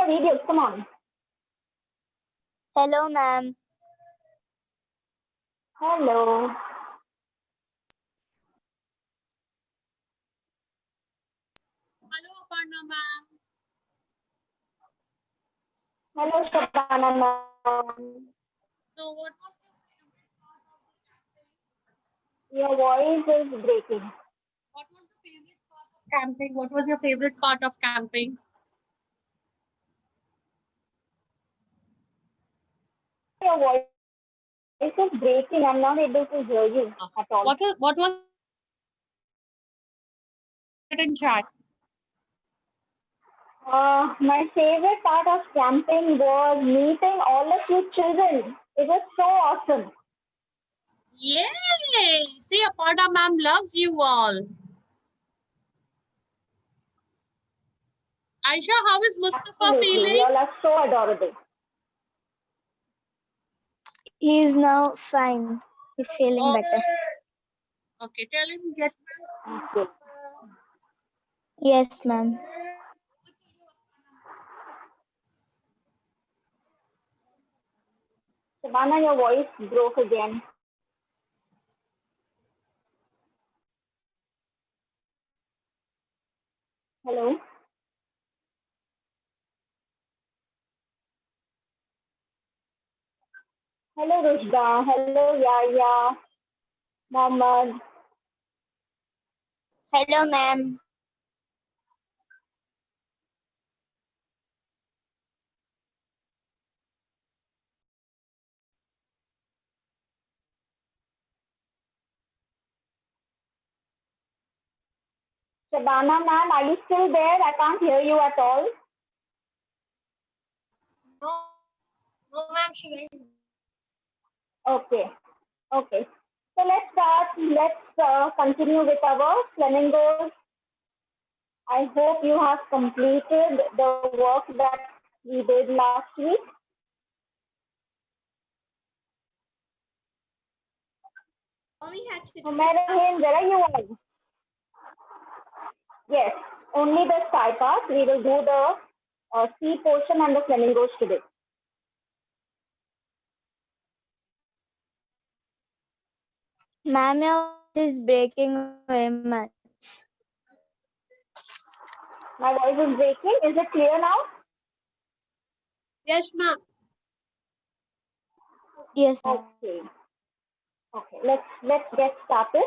your videos. Come on. Hello, ma'am. Hello. Hello, Aparna ma'am. Hello, Shabana ma'am. So, what was Your voice is breaking. what was the favorite part of camping? What was your favorite part of camping? Your voice is breaking. I'm not able to hear you at all. What was it in chat? My favorite part of camping was meeting all of you children. It was so awesome. Yay! See, Aparna ma'am loves you all. Aisha, how is Mustafa Absolutely. feeling? You all are so adorable. He is now fine. He's feeling better. Okay, tell him get Okay. Yes, ma'am. Shabana, your voice broke again. Hello. Hello, Rushda. Hello, Yaya. Mohammed. Hello, ma'am. Shabana, ma'am, are you still there? I can't hear you at all. No, ma'am, she went. Okay. Okay. So let's start. Let's continue with our flamingos. I hope you have completed the work that we did last week. Only had to do Humarahin, where are you on? Yes, only the sky part. We will do the sea portion and the flamingos today. Ma'am, your voice is breaking very much. My voice is breaking. Is it clear now? Yes, ma'am. Yes, ma'am. Okay. Okay. Let's get started.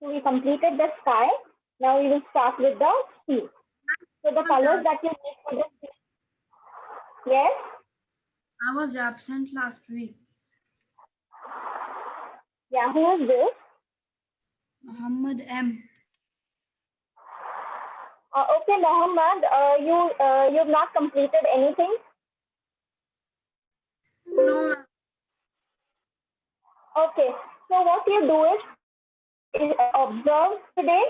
So we completed the sky. Now we will start with the sea. So the colors that you need for the sea. Yes. I was absent last week. Yeah. Who is this? Muhammad M. Okay, Mohammed. You've not completed anything. No, ma'am. Okay. So what you do is observe today.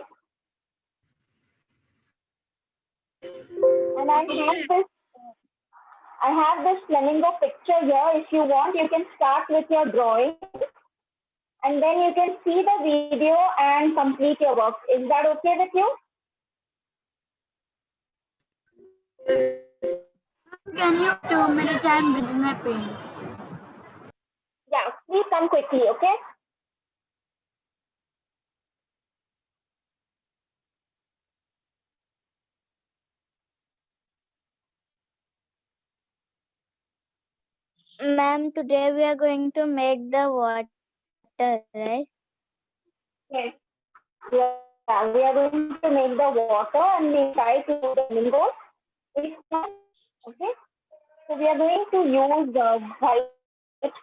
And I have this flamingo picture here. If you want, you can start with your drawing. And then you can see the video and complete your work. Is that okay with you? Can you 2 minutes? I'm bringing my paint. Yeah, please come quickly, okay? Ma'am, today we are going to make the water, right? Yes. Yeah, we are going to make the water and we try to do the flamingos. Okay. So we are going to use the white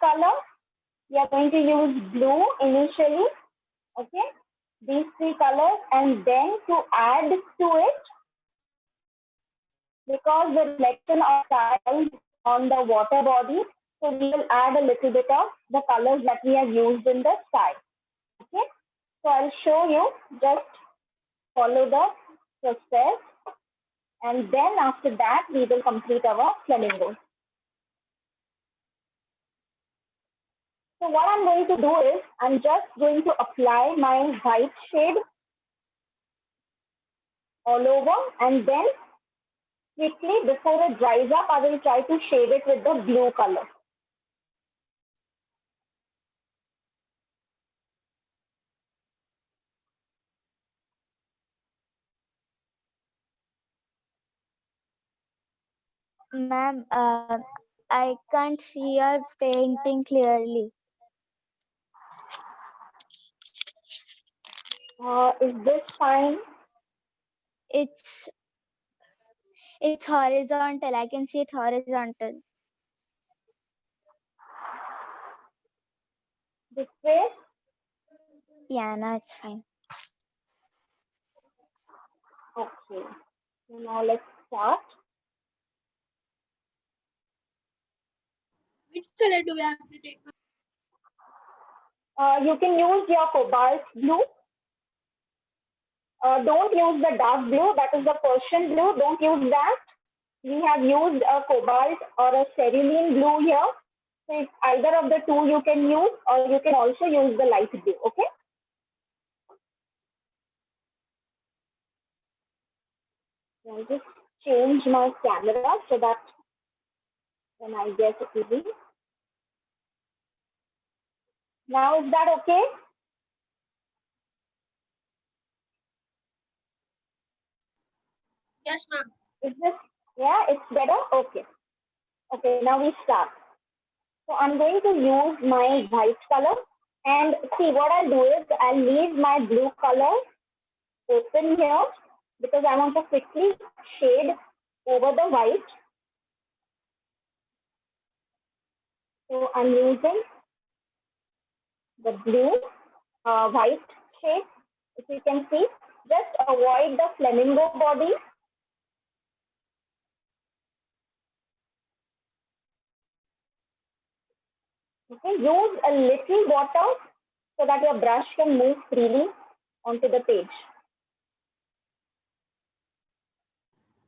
color. We are going to use blue initially. Okay. These three colors, and then to add to it, because the reflection of tiles on the water body, so we will add a little bit of the colors that we have used in the sky. Okay. So I'll show you. Just follow the process. And then after that, we will complete our flamingo. So what I'm going to do is, I'm just going to apply my white shade all over, and then quickly before it dries up, I will try to shade it with the blue color. Ma'am, I can't see your painting clearly. Is this fine? It's it's horizontal. I can see it horizontal. This way? Yeah, now it's fine. Okay. So now let's start. Which color do we have to take? You can use your cobalt blue. Don't use the dark blue, that is the Persian blue. Don't use that. We have used a cobalt or a cerulean blue here. So if either of the two you can use, or you can also use the light blue, okay? I'll just change my camera so that when I get it will be. Now is that okay? Yes, ma'am. Is this, yeah, it's better? Okay. Okay, now we start. So I'm going to use my white color, and see what I'll do is I'll leave my blue color open here because I want to quickly shade over the white. So I'm using the blue white shade. If you can see, just avoid the flamingo body. Okay, use a little water so that your brush can move freely onto the page.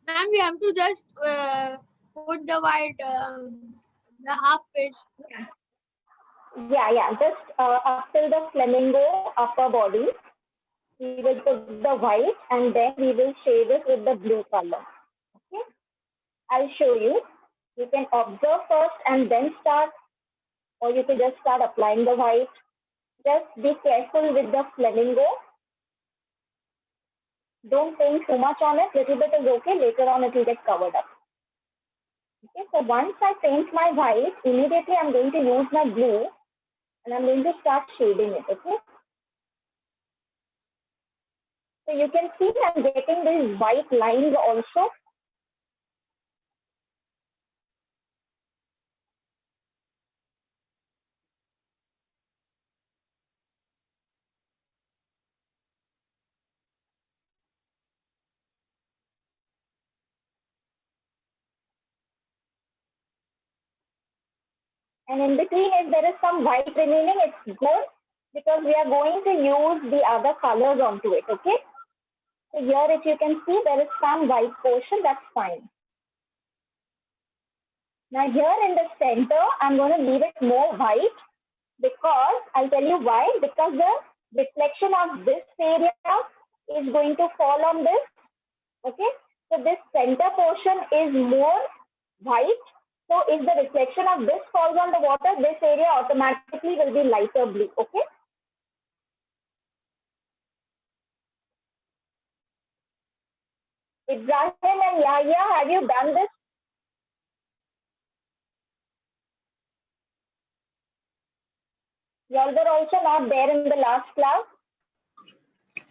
Ma'am, we have to just put the white, the half page. Yeah. Just up till the flamingo upper body, we will put the white and then we will shade it with the blue color. Okay, I'll show you. You can observe first and then start, or you can just start applying the white. Just be careful with the flamingo. Don't paint too much on it. Little bit is okay. Later on, it will get covered up. Okay, so once I paint my white, immediately I'm going to use my blue and I'm going to start shading it. Okay. So you can see I'm getting these white lines also. And in between, if there is some white remaining, it's good because we are going to use the other colors onto it. Okay. So here, if you can see, there is some white portion. That's fine. Now here in the center, I'm going to leave it more white because I'll tell you why. Because the reflection of this area is going to fall on this. Okay. So this center portion is more white. So if the reflection of this falls on the water, this area automatically will be lighter blue. Okay. Ibrahim and Yahya, have you done this? Y'all were also not there in the last class.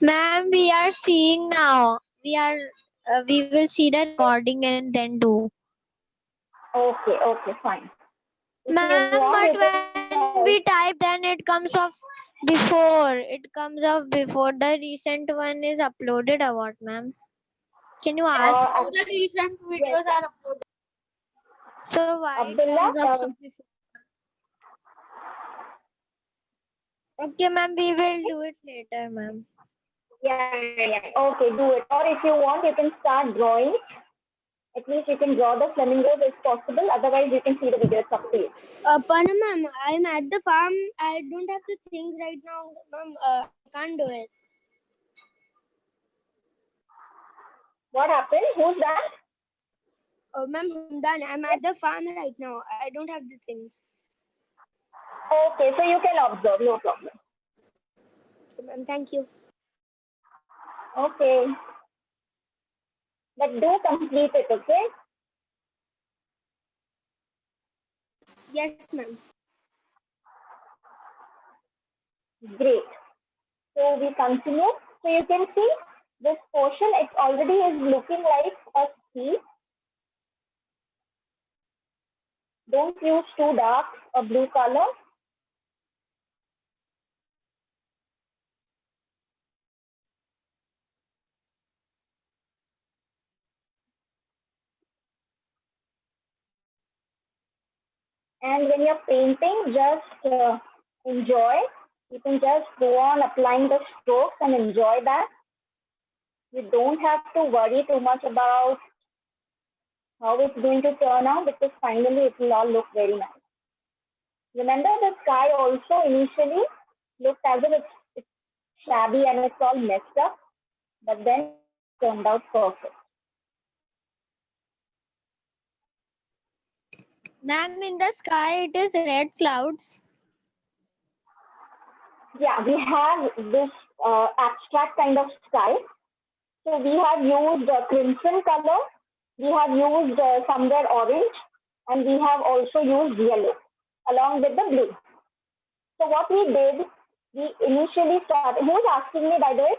Ma'am, we are seeing now. We will see the recording and then do. Okay, fine. If Ma'am, you want, but you can, when we type, then it comes off before. It comes off before the recent one is uploaded or what, ma'am? Can you ask? All the recent videos are uploaded. So why it Abdullah, comes off so before? Okay, ma'am, we will do it later, ma'am. yeah. Okay, do it. Or if you want, you can start drawing At least you can draw the flamingos if possible. Otherwise, you can see the video. It's up to you. Panna ma'am, I'm at the farm. I don't have the things right now, ma'am. I can't do it. What happened? Who's that? Ma'am, Hamdan, I'm at the farm right now. I don't have the things. Okay, so you can observe. No problem. Ma'am, thank you. Okay. But do complete it, okay? Yes, ma'am. Great. So we continue. So you can see this portion, it already is looking like a sea. Don't use too dark a blue color. And when you're painting, just enjoy. You can just go on applying the strokes and enjoy that. You don't have to worry too much about how it's going to turn out because finally it will all look very nice. Remember, the sky also initially looked as if it's shabby and it's all messed up, but then it turned out perfect. Ma'am, in the sky it is red clouds. Yeah, we have this abstract kind of sky. So we have used crimson color, we have used somewhere orange, and we have also used yellow along with the blue. So what we did, we initially started. Who's asking me, by the way?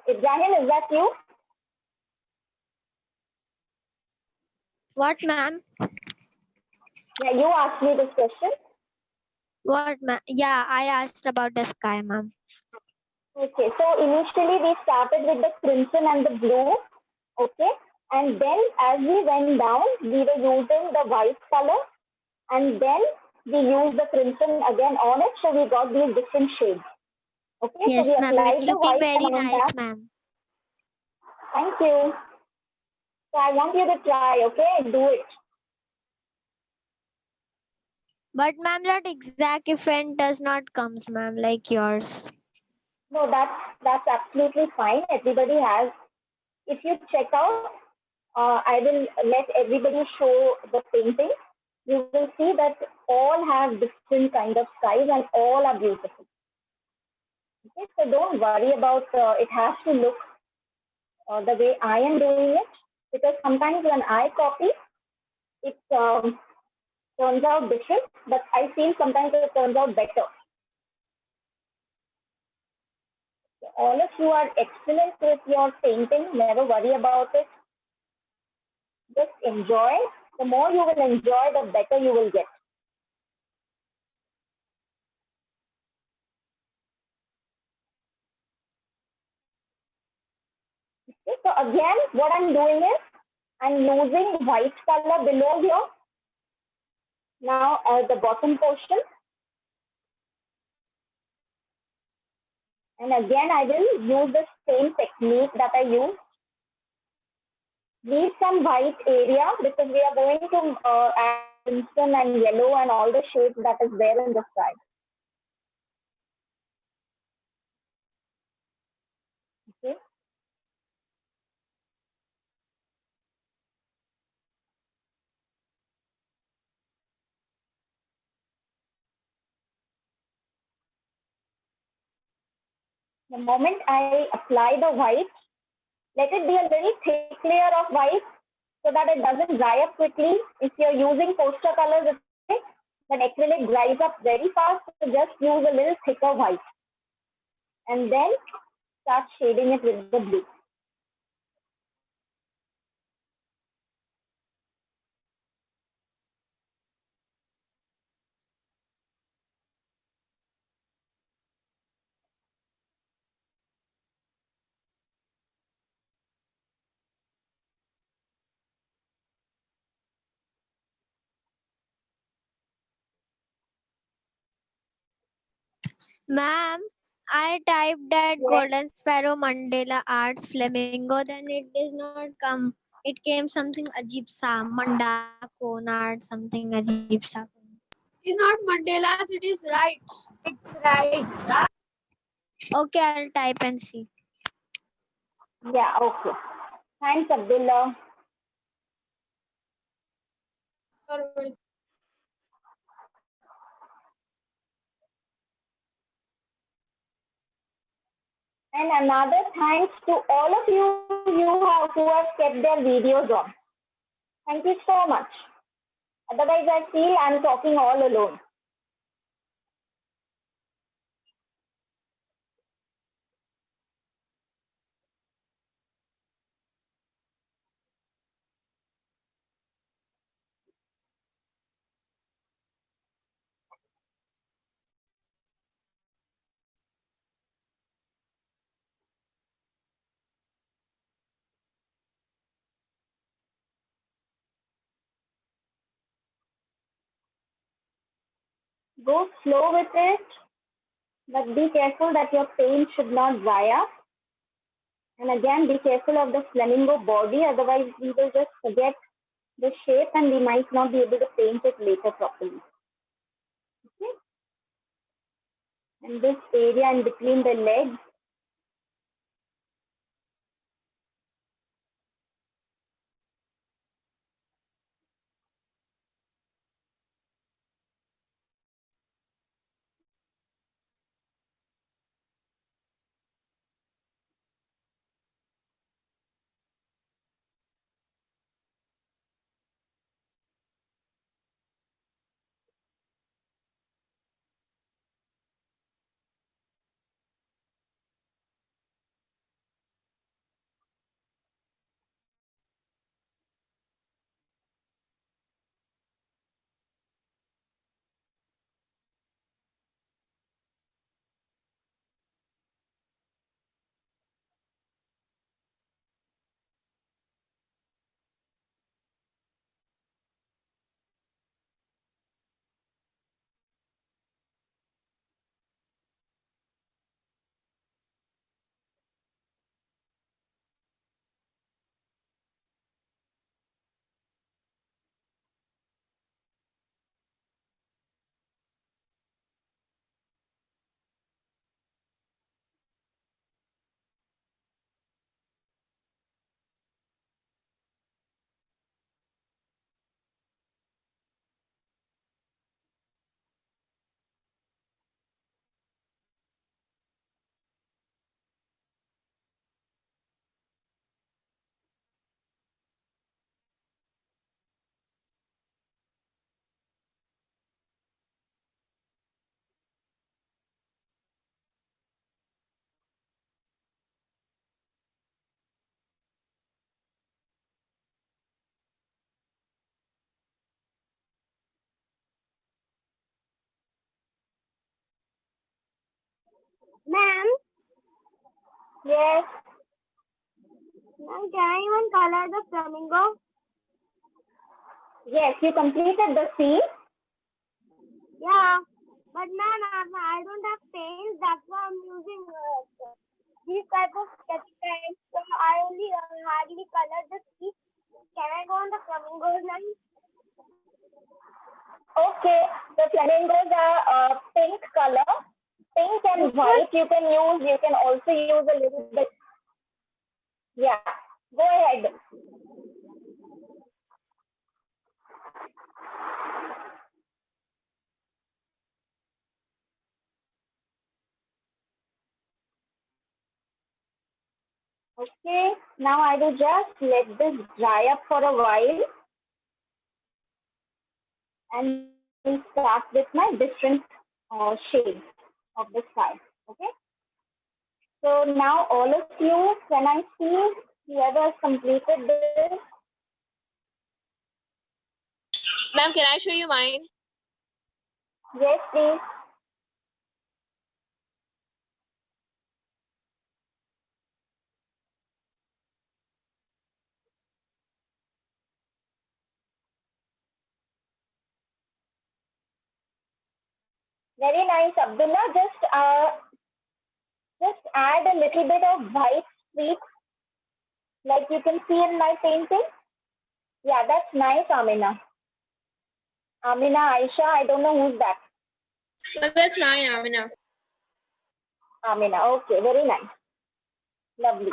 Ibrahim, is that you? What, ma'am? Yeah, you asked me this question. What, ma'am? Yeah, I asked about the sky, ma'am. Okay, so initially we started with the crimson and the blue. Okay, and then as we went down, we were using the white color, and then we used the crimson again on it, so we got these different shades. Okay, so we Yes, ma'am. applied It's the looking white very and on nice, that. ma'am. Thank you. So I want you to try, okay? Do it. But ma'am, that exact effect does not comes, ma'am, like yours. No, that's absolutely fine. Everybody has. If you check out, I will let everybody show the painting. You will see that all have different kind of styles and all are beautiful. Okay, so don't worry about it has to look the way I am doing it because sometimes when I copy, it turns out different, but I feel sometimes it turns out better. All of you are excellent with your painting. Never worry about it. Just enjoy. The more you will enjoy, the better you will get. Okay, so again, what I'm doing is I'm using white color below here. Now the bottom portion. And again, I will use the same technique that I used. Leave some white area because we are going to add crimson and yellow and all the shades that is there in the sky. Okay. The moment I apply the white, let it be a very thick layer of white so that it doesn't dry up quickly. If you're using poster colors, it's okay, but acrylic dries up very fast, so just use a little thicker white. And then start shading it with the blue. Ma'am, I typed that Yes. golden sparrow Mandela arts flamingo, then it does not come. It came something ajib sa Manda Konard something ajib sa. It's not Mandela's, it is Wright's. It's right. Okay, I'll type and see. Yeah, okay. Thanks, Abdullah. You're welcome. And another thanks to all of who have kept their videos on. Thank you so much. Otherwise, I feel I'm talking all alone. Go slow with it, but be careful that your paint should not dry up. And again, be careful of the flamingo body, otherwise we will just forget the shape and we might not be able to paint it later properly. Okay? And this area in between the legs, Ma'am, yes, ma'am, can I even color the flamingo? yes, you completed the scene. Yeah. But ma'am, I don't have paint. That's why I'm using these type of sketch pens. So I only hardly color the sea. Can I go on the flamingos line? Okay, the flamingos are pink color, pink and white. You can also use a little bit. Yeah, go ahead. Okay, now I will just let this dry up for a while and we'll start with my different shades of the sky. Okay, so now all of you, can I see whoever has completed this? Ma'am, can I show you mine? Yes, please. Very nice, Abdullah. Just add a little bit of white streaks, like you can see in my painting. Yeah, that's nice, Amina. Amina, Aisha, I don't know who's that. Well, that's fine, Amina. Amina, okay, very nice. Lovely.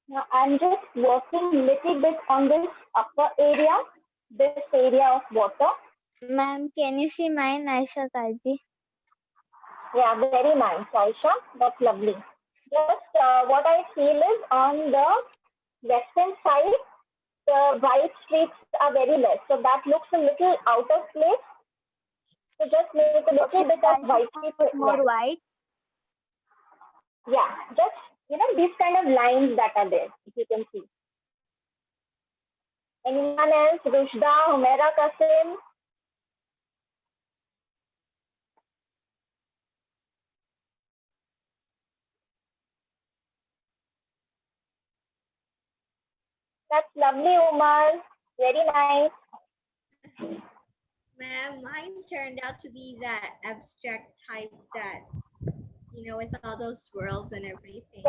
Now I'm just working little bit on this upper area, this area of water. Ma'am, can you see mine, Aisha Kaji? Yeah, very nice, Aisha. That's lovely. Just what I feel is on the western side, the white streaks are very less. So that looks a little out of place. So just make a little bit So I of should white put streaks. more white. Yeah, just, these kind of lines that are there, if you can see. Anyone else? Rushda, Humaira, Kasim? That's lovely, Umar. Very nice. Ma'am, mine turned out to be that abstract type that, with all those swirls and everything.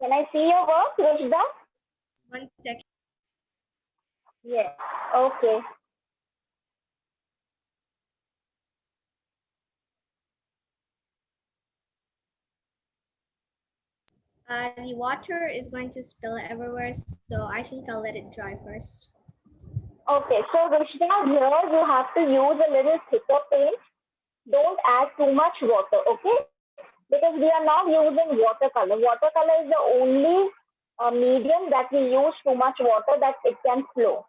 Can I see your work, Rushda? 1 second. Yes. Okay. The water is going to spill everywhere, so I think I'll let it dry first. Okay, so Rushda, here you have to use a little thicker paint. Don't add too much water, okay? Because we are not using watercolor. Watercolor is the only medium that we use too much water that it can flow.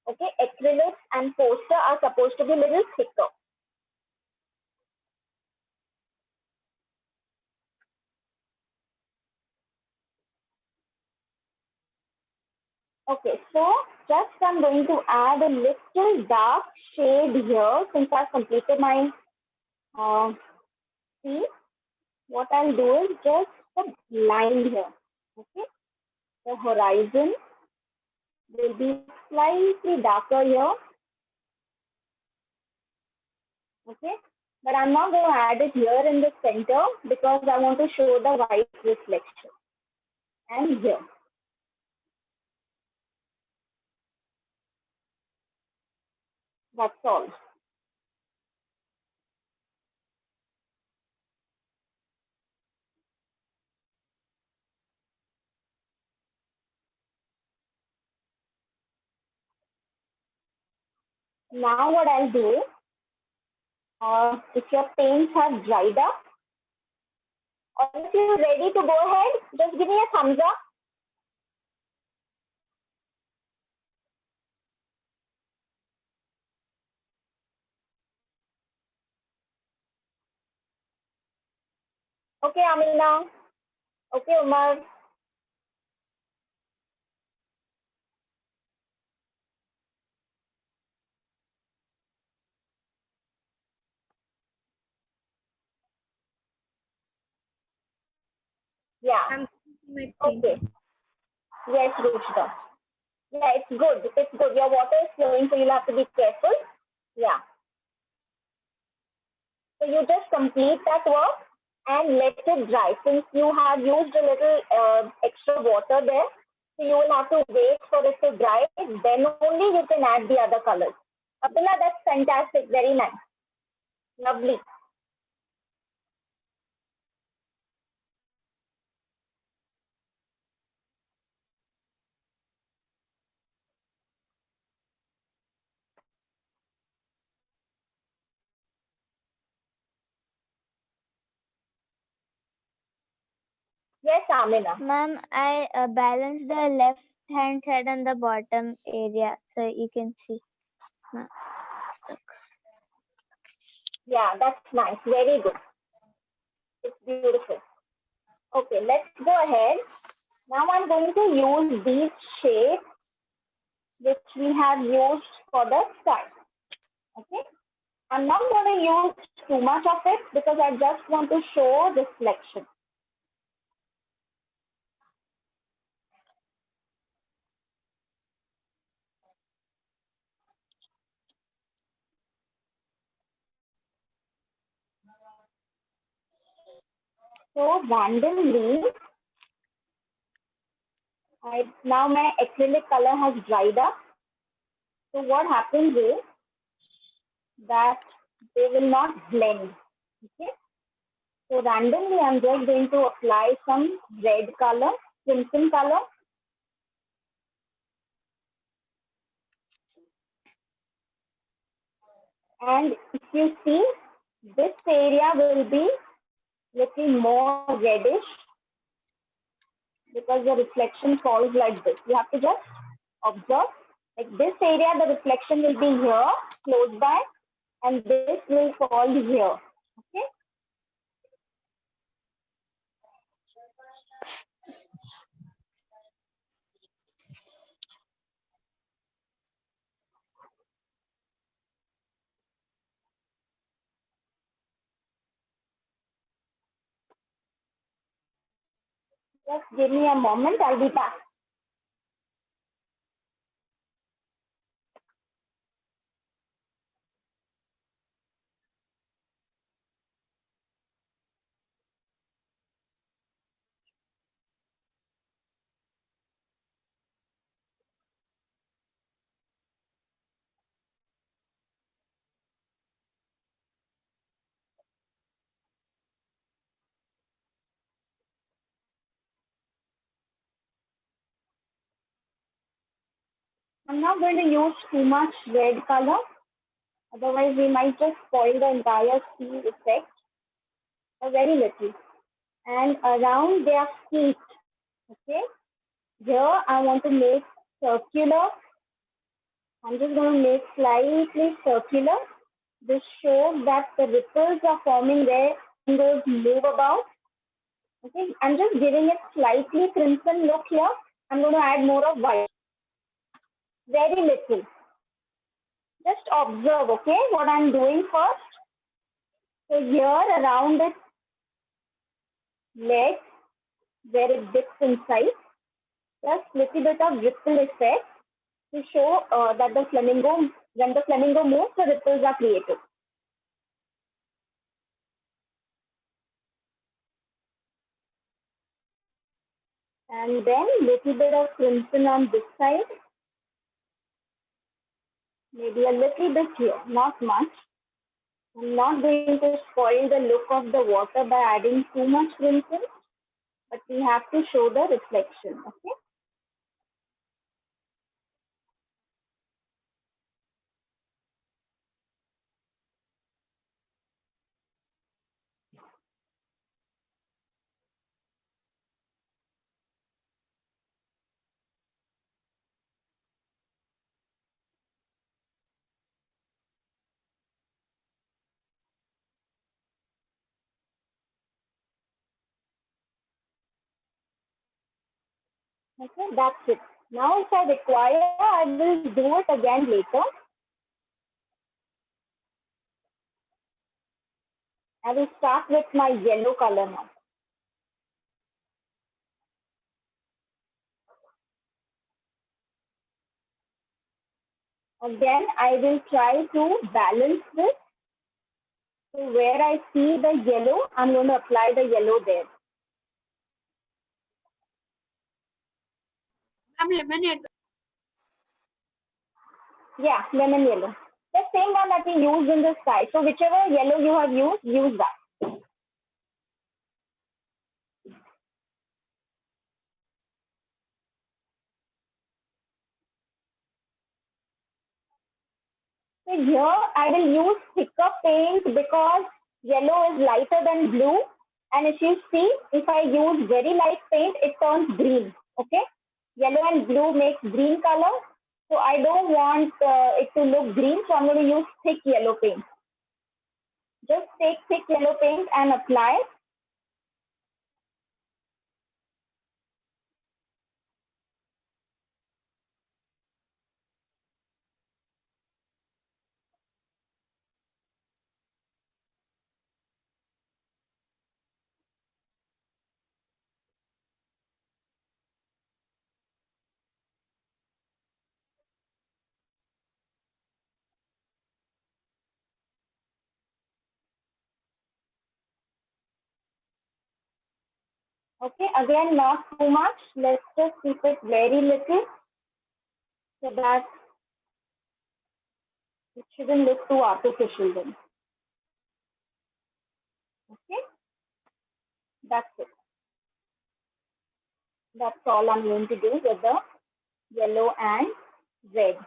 Okay, acrylics and poster are supposed to be a little thicker. Okay, so just I'm going to add a little dark shade here since I've completed my see. What I'll do is just a line here. Okay, the horizon will be slightly darker here. Okay, but I'm not going to add it here in the center because I want to show the white reflection. And here. That's all. Now what I'll do, if your paints have dried up, or if you're ready to go ahead, just give me a thumbs up. Okay, Amina. Okay, Umar. Yeah. I'm my Okay. Yes, Ruchita. Yeah, it's good. It's good. Your water is flowing, so you'll have to be careful. Yeah. So you just complete that work and let it dry. Since you have used a little extra water there, so you will have to wait for it to dry. Then only you can add the other colors. Abdullah, that's fantastic. Very nice. Lovely. Yes, Amina. Ma'am, I balance the left hand side on the bottom area so you can see. Yeah, that's nice. Very good. It's beautiful. Okay, let's go ahead. Now I'm going to use these shapes which we have used for the sky. Okay. I'm not going to use too much of it because I just want to show reflection. So randomly, now my acrylic color has dried up. So what happens is that they will not blend. Okay. So randomly, I'm just going to apply some red color, crimson color. And if you see, this area will be little more reddish because the reflection falls like this. You have to just observe. Like this area, the reflection will be here, close by, and this will fall here. Okay. Just give me a moment, I'll be back. I'm not going to use too much red color. Otherwise, we might just spoil the entire sea effect. A very little. And around their feet, okay? Here, I want to make circular. I'm just going to make slightly circular. This shows that the ripples are forming where fingers move about. Okay, I'm just giving it slightly crimson look here. I'm going to add more of white. Very little. Just observe, okay, what I'm doing first. So here around its leg, where it dips inside, just little bit of ripple effect to show that the flamingo, when the flamingo moves, the ripples are created. And then little bit of crimson on this side. Maybe a little bit here, not much. I'm not going to spoil the look of the water by adding too much crimson, but we have to show the reflection, okay? Okay, that's it. Now if I require, I will do it again later. I will start with my yellow color now. Again, I will try to balance this. So where I see the yellow, I'm going to apply the yellow there. I'm lemonade. Yeah, lemon yellow. The same one that we used in the sky. So whichever yellow you have used, use that. So here I will use thicker paint because yellow is lighter than blue. And if you see, if I use very light paint, it turns green. Okay? Yellow and blue makes green color. So I don't want it to look green. So I'm going to use thick yellow paint. Just take thick yellow paint and apply. Okay, again, not too much. Let's just keep it very little so that it shouldn't look too artificial then. Okay, that's it. That's all I'm going to do with the yellow and red.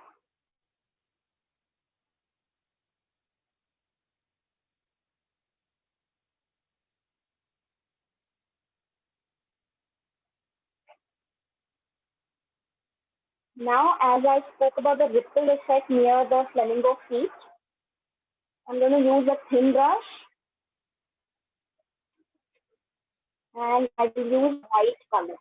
Now, as I spoke about the ripple effect near the flamingo feet, I'm going to use a thin brush and I will use white color.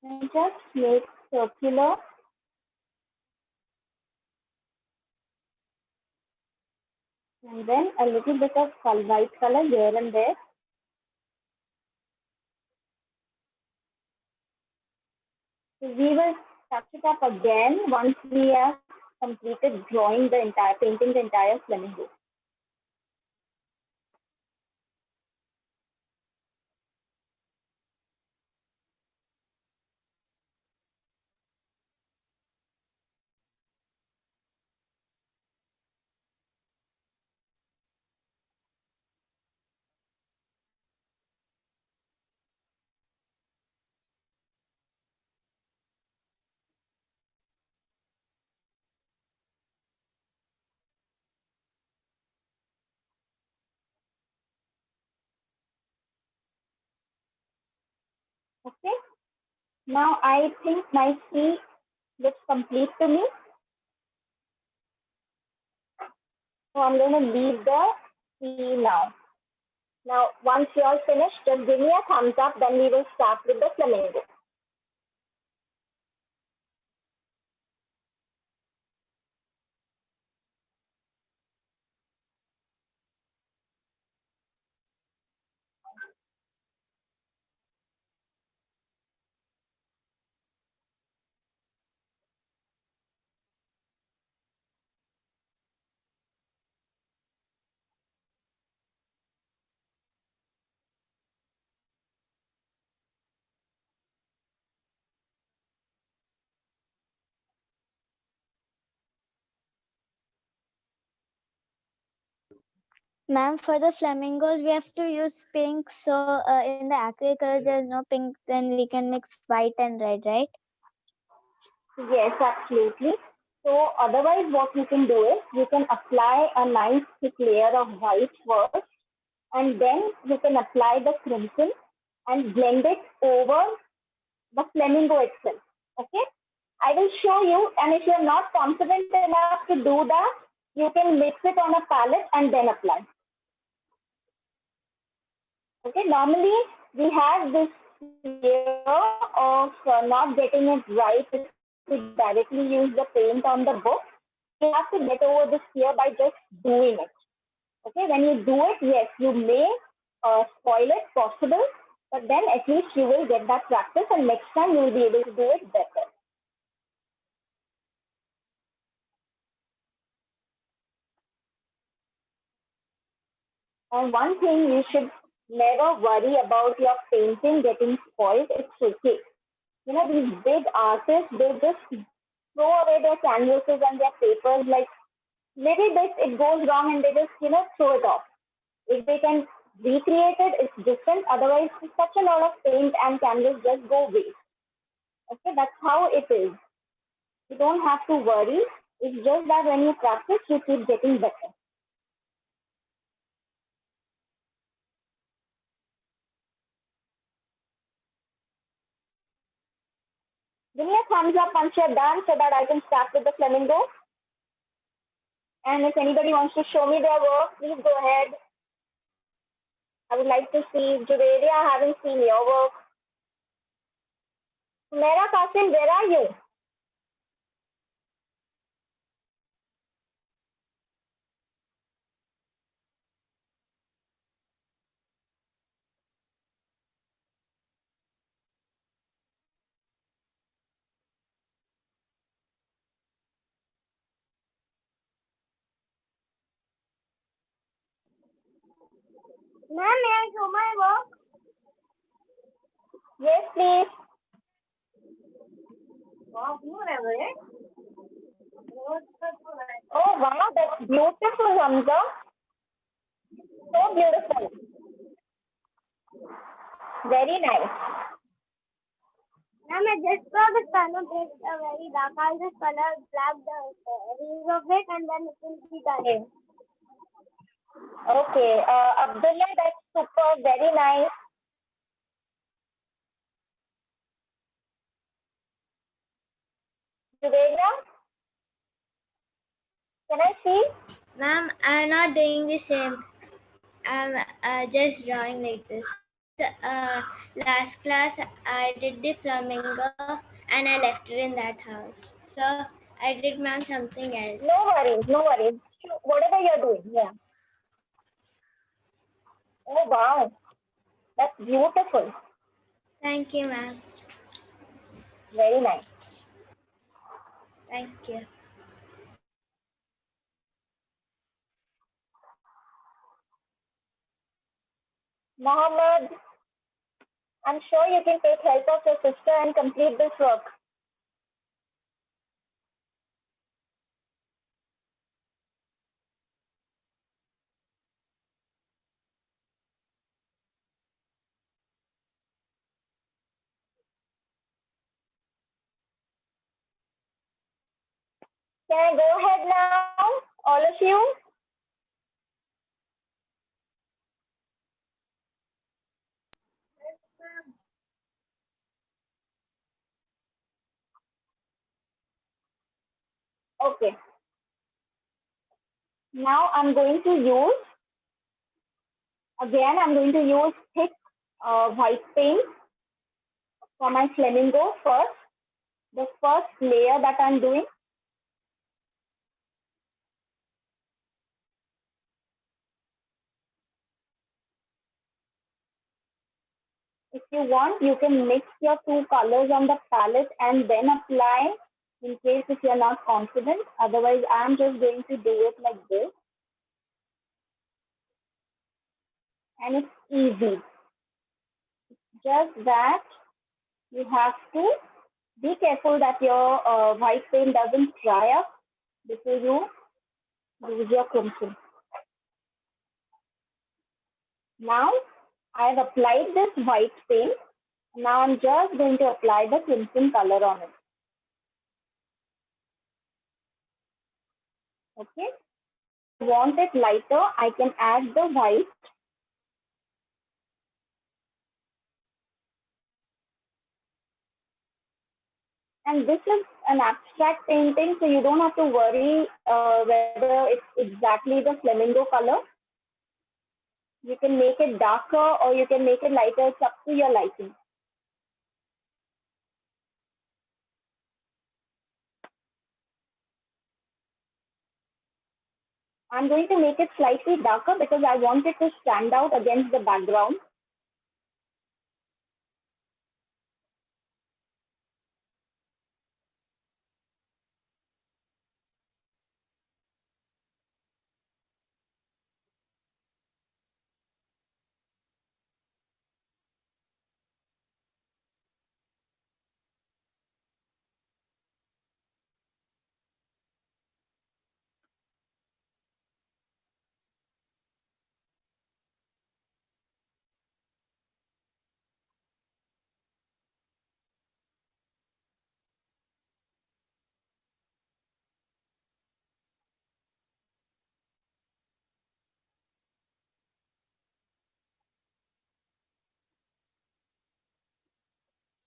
And just make circular and then a little bit of white color here and there. So we will touch it up again once we have completed drawing the entire, painting the entire flamingo. Okay. Now I think my sea looks complete to me. So I'm going to leave the sea now. Now, once you are finished, just give me a thumbs up, then we will start with the flamingo. Ma'am, for the flamingos, we have to use pink. So in the acrylic color, there's no pink. Then we can mix white and red, right? Yes, absolutely. So otherwise what you can do is you can apply a nice thick layer of white first and then you can apply the crimson and blend it over the flamingo itself. Okay? I will show you, and if you're not confident enough to do that, you can mix it on a palette and then apply. Okay, normally we have this fear of not getting it right if we directly use the paint on the book. You have to get over this fear by just doing it. Okay, when you do it, yes, you may spoil it, possible, but then at least you will get that practice and next time you will be able to do it better. And one thing you should never worry about your painting getting spoiled. It's okay. You know, these big artists, they just throw away their canvases and their papers like little bit it goes wrong and they just, throw it off. If they can recreate it, it's different. Otherwise, such a lot of paint and canvas just go waste. Okay, that's how it is. You don't have to worry. It's just that when you practice, you keep getting better. Give me a thumbs up once you're done so that I can start with the flamingo. And if anybody wants to show me their work, please go ahead. I would like to see Juveria. I haven't seen your work. Mera Qasim, where are you? Ma'am, may I show my work? Yes, please. Oh, wow, that's beautiful, Hamza. So beautiful. Very nice. Ma'am, I just saw the color is very dark. I'll just color black the rings of it and then it will be done. Okay, Abdullah, that's super, very nice. Juvena, can I see? Ma'am, I'm not doing the same. I'm just drawing like this. Last class, I did the flamingo and I left it in that house. So I did, ma'am, something else. No worries, no worries. Whatever you're doing, yeah. Oh, wow, that's beautiful. Thank you, ma'am. Very nice. Thank you. Mohammed, I'm sure you can take help of your sister and complete this work. Can I go ahead now, all of you? Okay. Now I'm going to use, again, I'm going to use thick white paint for my flamingo first. The first layer that I'm doing. If you want, you can mix your two colors on the palette and then apply in case if you're not confident. Otherwise, I'm just going to do it like this. And it's easy. Just that you have to be careful that your white paint doesn't dry up before you use your crimson. Now, I've applied this white paint. Now I'm just going to apply the crimson color on it. Okay. If I want it lighter, I can add the white. And this is an abstract painting, so you don't have to worry whether it's exactly the flamingo color. You can make it darker or you can make it lighter. It's up to your liking. I'm going to make it slightly darker because I want it to stand out against the background.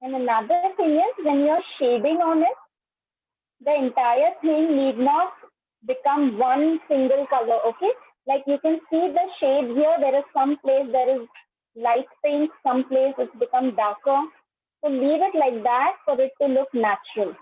And another thing is when you're shading on it, the entire thing need not become one single color, okay? Like you can see the shade here, there is some place there is light pink, some place it's become darker. So leave it like that for it to look natural.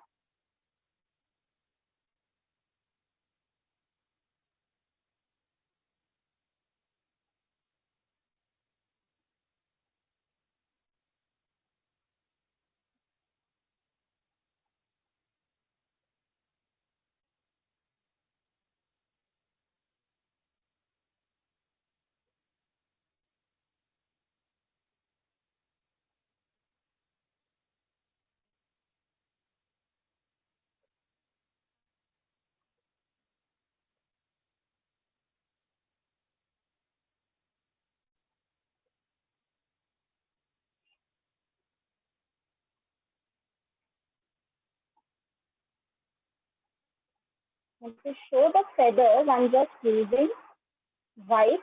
And to show the feathers, I'm just using white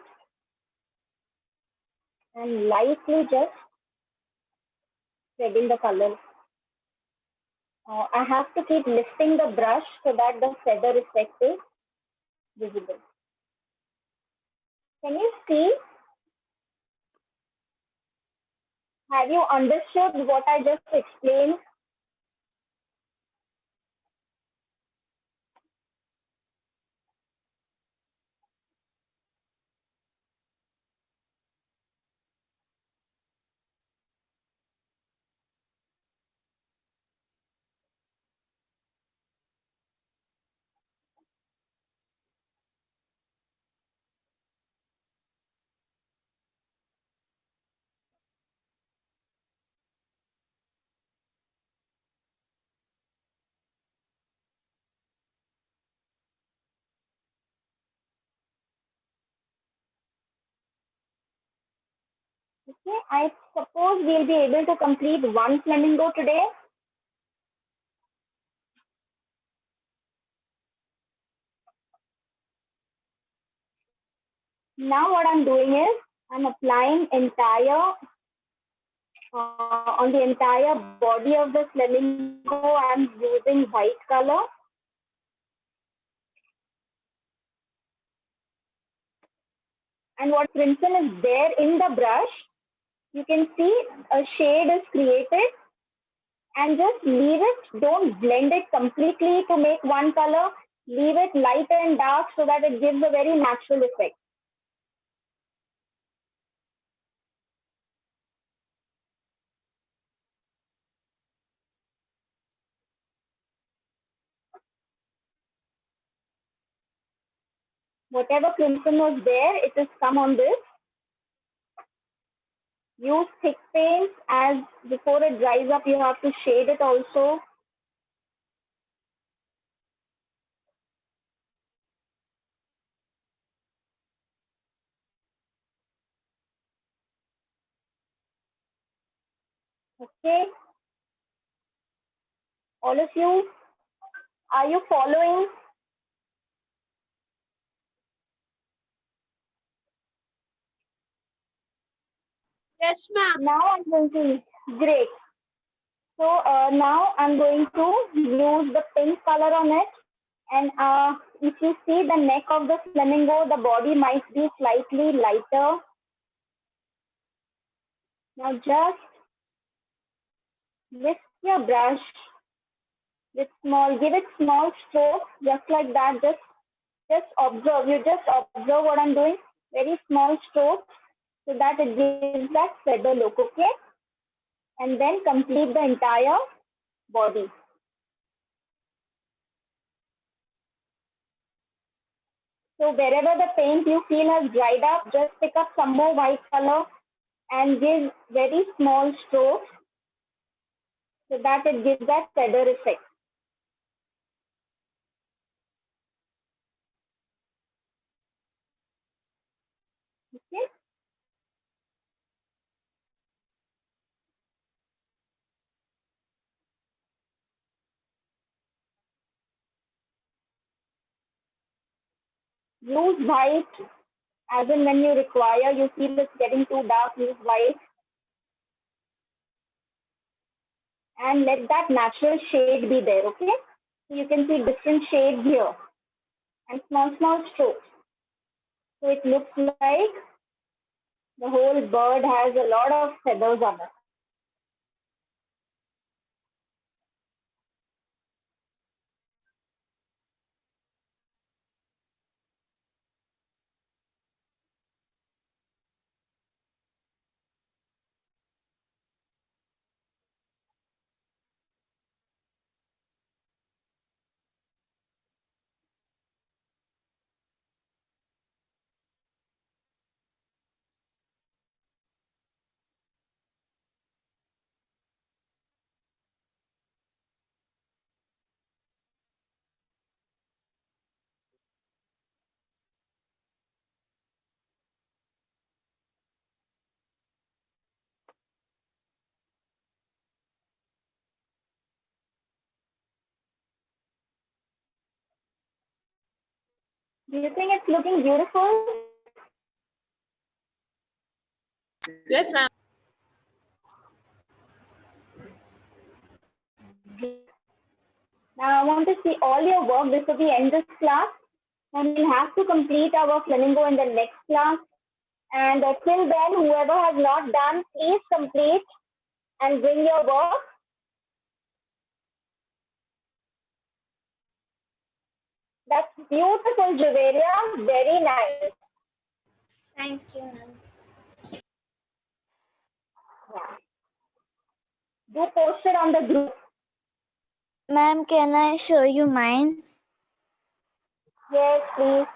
and lightly just spreading the color. I have to keep lifting the brush so that the feather effect is visible. Can you see? Have you understood what I just explained? Okay, I suppose we'll be able to complete one flamingo today. Now what I'm doing is I'm applying on the entire body of the flamingo. I'm using white color. And what crimson is there in the brush, you can see a shade is created, and just leave it. Don't blend it completely to make one color. Leave it light and dark so that it gives a very natural effect. Whatever crimson was there, it has come on this. Use thick paints, as before it dries up, you have to shade it also. Okay. All of you, are you following? Yes, ma'am. Now I'm going to, great. So now I'm going to use the pink color on it. And if you see the neck of the flamingo, the body might be slightly lighter. Now just lift your brush with give it small strokes, just like that. Just observe. You just observe what I'm doing. Very small strokes, so that it gives that feather look. Okay, and then complete the entire body. So wherever the paint you feel has dried up, just pick up some more white color and give very small strokes so that it gives that feather effect. Okay. Use white as in when you require, you feel it's getting too dark, use white. And let that natural shade be there, okay? So you can see different shades here and small, small strokes. So it looks like the whole bird has a lot of feathers on it. Do you think it's looking beautiful? Yes, ma'am. Now I want to see all your work before we end this class. And we'll have to complete our flamingo in the next class. And till then, whoever has not done, please complete and bring your work. That's beautiful, Javeria. Very nice. Thank you, ma'am. Yeah. Do post it on the group. Ma'am, can I show you mine? Yes, please.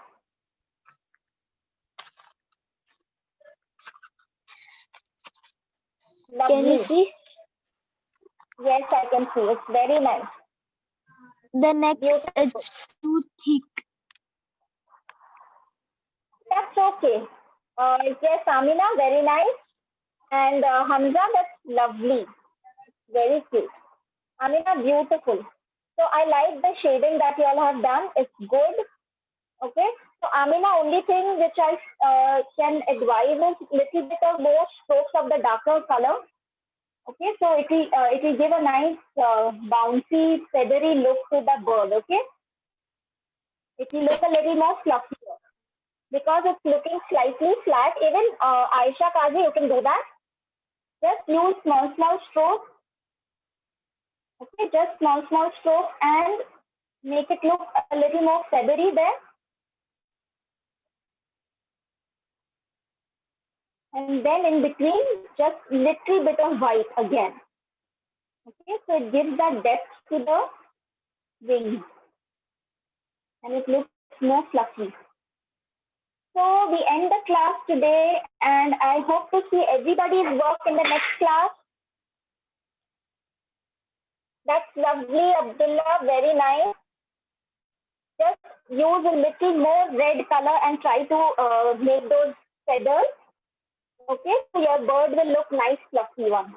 Lovely. Can you see? Yes, I can see. It's very nice. The neck, Beautiful. it's too thick. That's okay. Yes, Amina, very nice. And Hamza, that's lovely. Very cute. Amina, beautiful. So I like the shading that you all have done. It's good. Okay. So Amina, only thing which I can advise is little bit of more strokes of the darker color. Okay. So it will give a nice bouncy, feathery look to the bird. Okay. It will look a little more fluffier because it's looking slightly flat. Even Aisha Kazi, you can do that. Just use small strokes. Okay, just small strokes and make it look a little more feathery there. And then in between, just little bit of white again. Okay, so it gives that depth to the wings. And it looks more fluffy. So we end the class today and I hope to see everybody's work in the next class. That's lovely, Abdullah, very nice. Just use a little more red color and try to make those feathers. Okay, so your bird will look nice, fluffy one.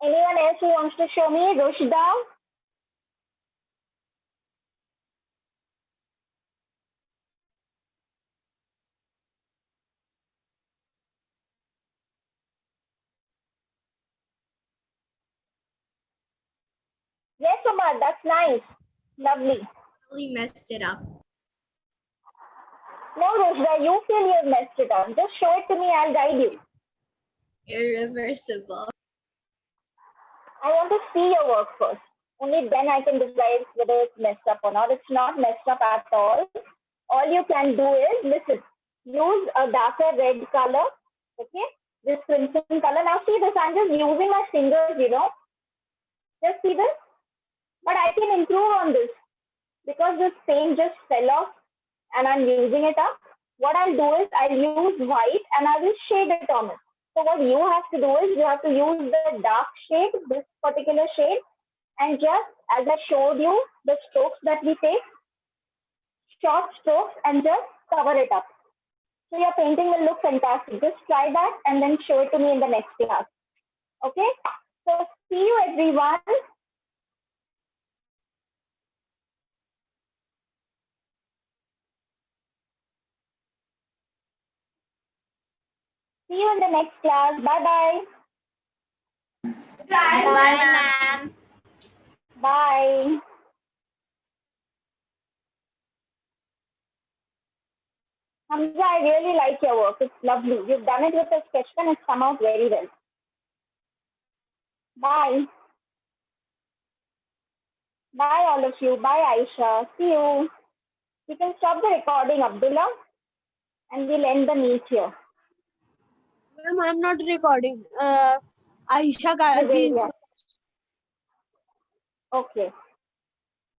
Anyone else who wants to show me? Rushda? Yes, Umar, that's nice. Lovely. Totally messed it up. No, Rushda, you feel you've messed it up. Just show it to me, I'll guide you. Irreversible. I want to see your work first. Only then I can decide whether it's messed up or not. It's not messed up at all. All you can do is, listen, use a darker red color, okay? This crimson color. Now see this, I'm just using my fingers, Just see this. But I can improve on this because this paint just fell off and I'm using it up. What I'll do is I'll use white and I will shade it on it. So what you have to do is you have to use the dark shade, this particular shade, and just as I showed you the strokes that we take, short strokes and just cover it up. So your painting will look fantastic. Just try that and then show it to me in the next class. Okay? So see you everyone. See you in the next class. Bye-bye. Bye, ma'am. Bye. Hamza, I really like your work. It's lovely. You've done it with a sketch pen. It's come out very well. Bye. Bye, all of you. Bye, Aisha. See you. You can stop the recording, Abdullah, and we'll end the meet here. Ma'am, I'm not recording. Aisha Gazi is Okay.